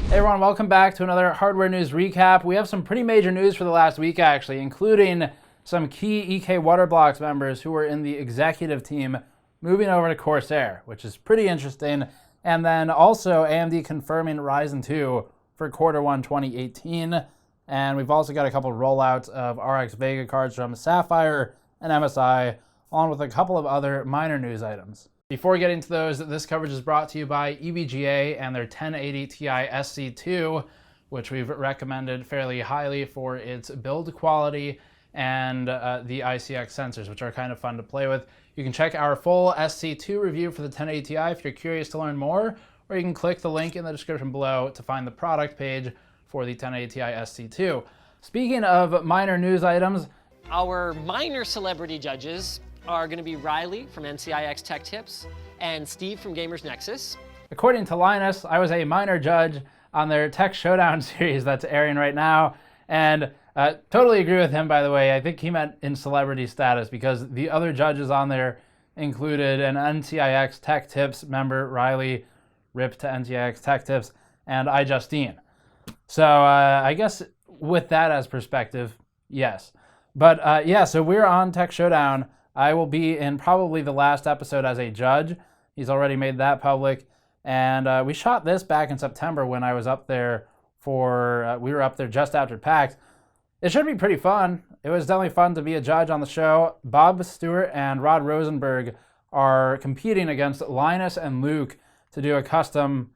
Hey everyone, welcome back to another hardware news recap. We have some pretty major news for the last week actually, including some key EK Waterblocks members who were in the executive team moving over to Corsair, which is pretty interesting. And then also AMD confirming Ryzen 2 for Q1 2018. And we've also got a couple rollouts of RX Vega cards from Sapphire and MSI, along with a couple of other minor news items. Before getting to those, this coverage is brought to you by EVGA and their 1080 Ti SC2, which we've recommended fairly highly for its build quality and the ICX sensors, which are kind of fun to play with. You can check our full SC2 review for the 1080 Ti if you're curious to learn more, or you can click the link in the description below to find the product page for the 1080 Ti SC2. Speaking of minor news items, our minor celebrity judges are going to be Riley from NCIX Tech Tips and Steve from Gamers Nexus. According to Linus, I was a minor judge on their Tech Showdown series that's airing right now, and totally agree with him, by the way. I think he meant in celebrity status because the other judges on there included an NCIX Tech Tips member, Riley, RIP to NCIX Tech Tips, and iJustine. So I guess with that as perspective, yes. But yeah, so we're on Tech Showdown. I will be in probably the last episode as a judge. He's already made that public. And we shot this back in September when I was up there for, we were up there just after PAX. It should be pretty fun. It was definitely fun to be a judge on the show. Bob Stewart and Rod Rosenberg are competing against Linus and Luke to do a custom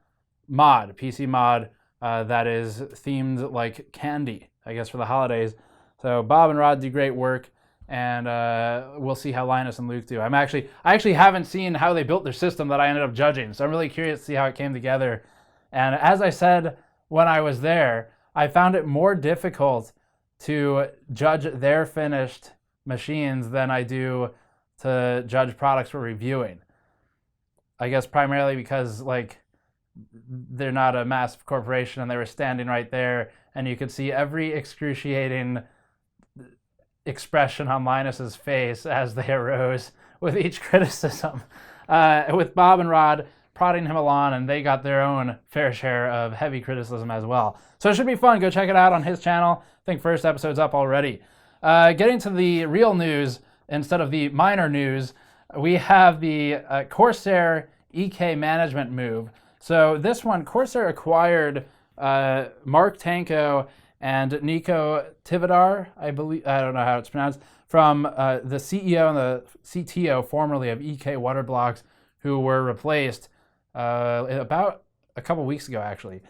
mod, PC mod, that is themed like candy, I guess, for the holidays. So Bob and Rod do great work. And we'll see how Linus and Luke do. I actually haven't seen how they built their system that I ended up judging, so I'm really curious to see how it came together. And as I said when I was there, I found it more difficult to judge their finished machines than I do to judge products we're reviewing. I guess primarily because like they're not a massive corporation and they were standing right there and you could see every excruciating expression on Linus's face as they arose with each criticism, with Bob and Rod prodding him along, and they got their own fair share of heavy criticism as well. So it should be fun. Go check it out on his channel. I think first episode's up already. Getting to the real news instead of the minor news, we have the Corsair EK Management move. So this one, Corsair acquired Mark Tanko and Nico Tivadar, I believe, I don't know how it's pronounced, from the CEO and the CTO formerly of EK Waterblocks, who were replaced about a couple weeks ago, actually.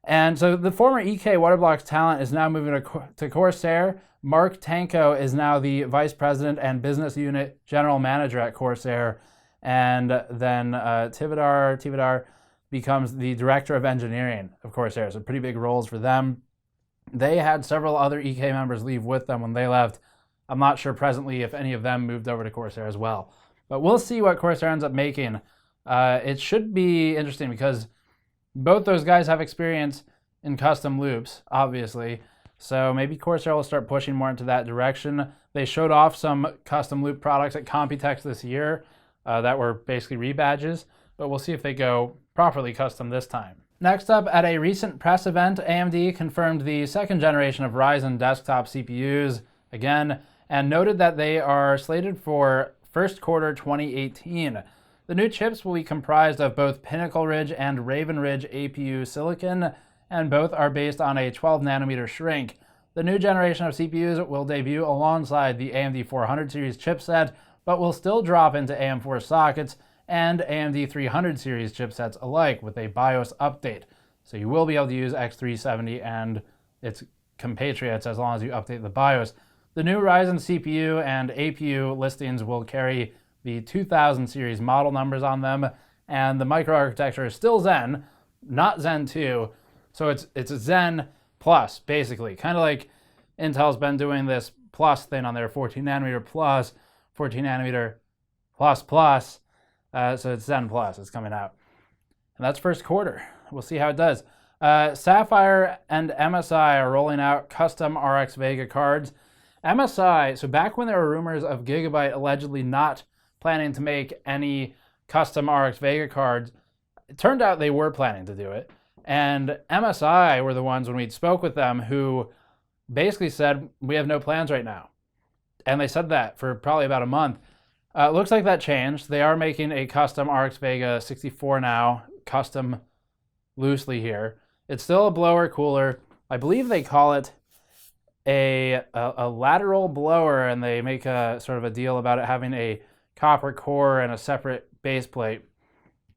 And so the former EK Waterblocks talent is now moving to Corsair. Mark Tanko is now the Vice President and Business Unit General Manager at Corsair. And then Tivadar becomes the Director of Engineering of Corsair. So pretty big roles for them. They had several other EK members leave with them when they left. I'm not sure presently if any of them moved over to Corsair as well. But we'll see what Corsair ends up making. It should be interesting because both those guys have experience in custom loops, obviously. So maybe Corsair will start pushing more into that direction. They showed off some custom loop products at Computex this year that were basically rebadges. But we'll see if they go properly custom this time. Next up, at a recent press event, AMD confirmed the second generation of Ryzen desktop CPUs again, and noted that they are slated for first quarter 2018. The new chips will be comprised of both Pinnacle Ridge and Raven Ridge APU silicon, and both are based on a 12 nanometer shrink. The new generation of CPUs will debut alongside the AMD 400 series chipset, but will still drop into AM4 sockets and AMD 300 series chipsets alike with a BIOS update. So you will be able to use X370 and its compatriots as long as you update the BIOS. The new Ryzen CPU and APU listings will carry the 2000 series model numbers on them, and the microarchitecture is still Zen, not Zen 2. So it's a Zen Plus, basically. Kind of like Intel's been doing this plus thing on their 14 nanometer plus, 14 nanometer plus plus. So it's Zen Plus, it's coming out. And that's first quarter. We'll see how it does. Sapphire and MSI are rolling out custom RX Vega cards. MSI, so back when there were rumors of Gigabyte allegedly not planning to make any custom RX Vega cards, it turned out they were planning to do it. And MSI were the ones, when we spoke with them, who basically said, we have no plans right now. And they said that for probably about a month. Looks like that changed. They are making a custom RX Vega 64 now, custom loosely here. It's still a blower cooler. I believe they call it a lateral blower, and they make a sort of a deal about it having a copper core and a separate base plate,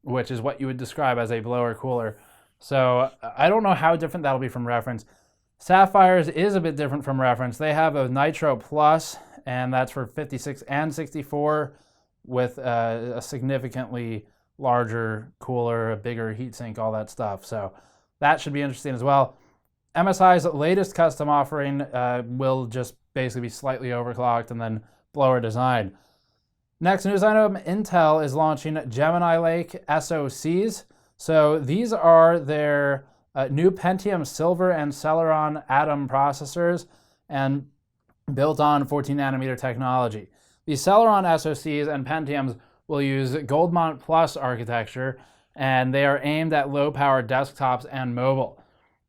which is what you would describe as a blower cooler. So I don't know how different that'll be from reference. Sapphire's is a bit different from reference. They have a Nitro Plus, and that's for 56 and 64 with a significantly larger cooler, a bigger heatsink, all that stuff. So that should be interesting as well. MSI's latest custom offering will just basically be slightly overclocked and then blower design. Next news item, Intel is launching Gemini Lake SoCs. So these are their new Pentium Silver and Celeron Atom processors and built on 14 nanometer technology. The Celeron SoCs and Pentiums will use Goldmont Plus architecture, and they are aimed at low power desktops and mobile.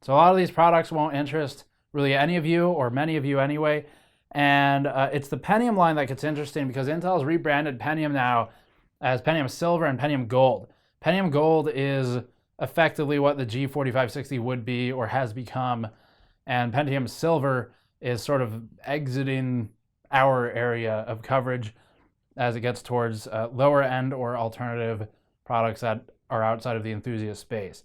So a lot of these products won't interest really any of you, or many of you anyway. And it's the Pentium line that gets interesting because Intel's rebranded Pentium now as Pentium Silver and Pentium Gold. Pentium Gold is effectively what the G4560 would be or has become, and Pentium Silver is sort of exiting our area of coverage as it gets towards lower end or alternative products that are outside of the enthusiast space.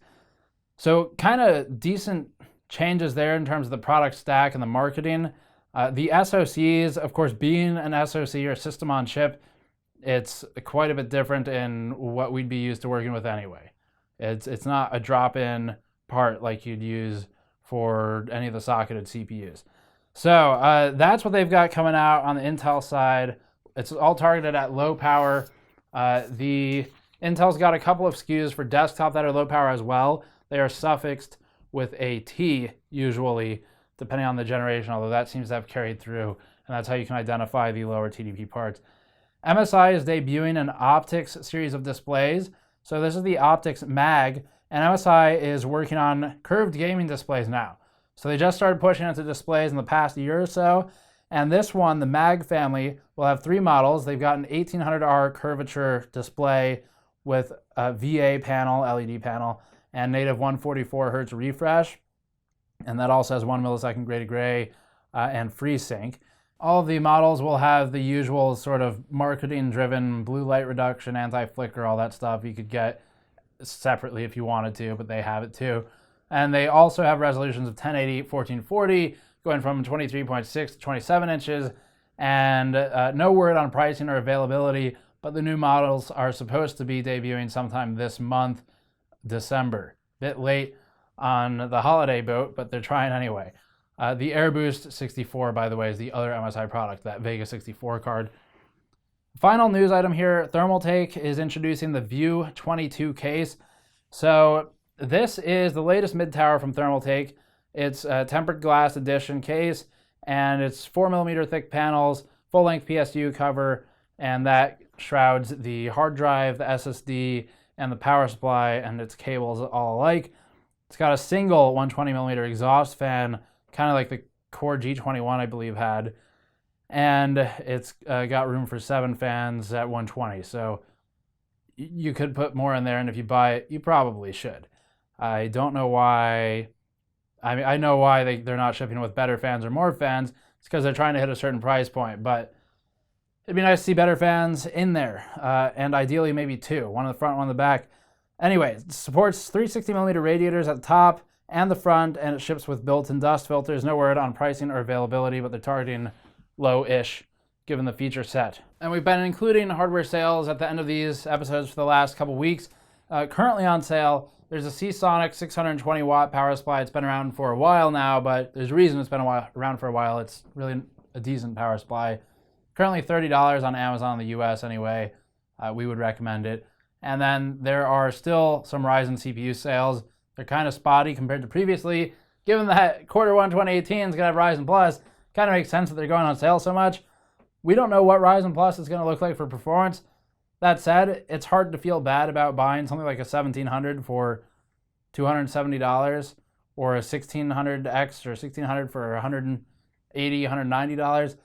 So kind of decent changes there in terms of the product stack and the marketing. The SoCs, of course, being an SoC or system on chip, it's quite a bit different in what we'd be used to working with anyway. It's not a drop-in part like you'd use for any of the socketed CPUs. So that's what they've got coming out on the Intel side. It's all targeted at low power. The Intel's got a couple of SKUs for desktop that are low power as well. They are suffixed with a T usually, depending on the generation, although that seems to have carried through, and that's how you can identify the lower TDP parts. MSI is debuting an optics series of displays. So this is the optics mag, and MSI is working on curved gaming displays now. So they just started pushing into displays in the past year or so, and this one, the mag family, will have 3 models. They've got an 1800R curvature display with a VA panel, LED panel, and native 144 Hz refresh. And that also has 1 millisecond gray to gray and FreeSync. All of the models will have the usual sort of marketing-driven blue light reduction, anti-flicker, all that stuff you could get separately if you wanted to, but they have it too. And they also have resolutions of 1080, 1440, going from 23.6 to 27 inches, and no word on pricing or availability, but the new models are supposed to be debuting sometime this month, December. Bit late on the holiday boat, but they're trying anyway. The AirBoost 64, by the way, is the other MSI product, that Vega 64 card. Final news item here, Thermaltake is introducing the View 22 case. So this is the latest mid-tower from Thermaltake. It's a tempered glass edition case, and it's 4mm thick panels, full-length PSU cover, and that shrouds the hard drive, the SSD, and the power supply, and its cables all alike. It's got a single 120mm exhaust fan, kind of like the Core G21, I believe, had. And it's got room for 7 fans at 120. So you could put more in there, and if you buy it, you probably should. I don't know why. I mean, I know why they're not shipping with better fans or more fans. It's because they're trying to hit a certain price point. But it'd be nice to see better fans in there. And ideally, maybe 2. One in the front, one in the back. Anyway, it supports 360mm radiators at the top and the front, and it ships with built-in dust filters. No word on pricing or availability, but they're targeting low-ish given the feature set. And we've been including hardware sales at the end of these episodes for the last couple weeks. Currently on sale, there's a Seasonic 620 watt power supply. It's been around for a while now, but there's a reason it's been around for a while. It's really a decent power supply. Currently $30 on Amazon in the US anyway. We would recommend it. And then there are still some Ryzen CPU sales. They're kind of spotty compared to previously. Given that Q1 2018 is going to have Ryzen Plus, kind of makes sense that they're going on sale so much. We don't know what Ryzen Plus is going to look like for performance. That said, it's hard to feel bad about buying something like a 1700 for $270, or a 1600X or 1600 for $180, $190,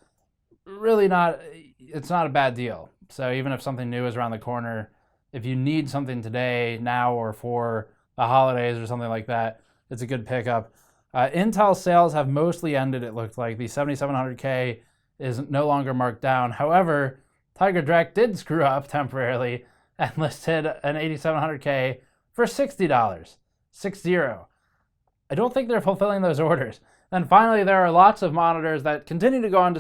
really not, it's not a bad deal. So even if something new is around the corner, if you need something today, now, or for the holidays or something like that, it's a good pickup. Intel sales have mostly ended, it looked like. The 7700K is no longer marked down. However, Tiger Direct did screw up temporarily and listed an 8700K for $60. 60. I don't think they're fulfilling those orders. And finally, there are lots of monitors that continue to go on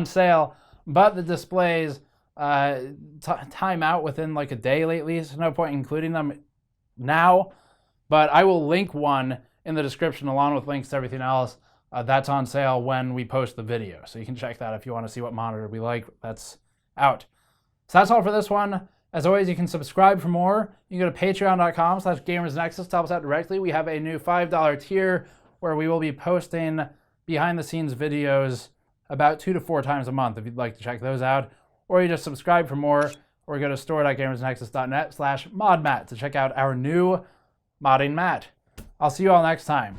sale, but the displays time out within like a day lately, so no point including them now. But I will link one in the description along with links to everything else that's on sale when we post the video. So you can check that if you want to see what monitor we like that's out. So that's all for this one. As always, you can subscribe for more. You can go to patreon.com/gamersnexus to help us out directly. We have a new $5 tier where we will be posting behind-the-scenes videos about 2 to 4 times a month if you'd like to check those out. Or you just subscribe for more, or go to store.gamersnexus.net/modmat to check out our new modding mat. I'll see you all next time.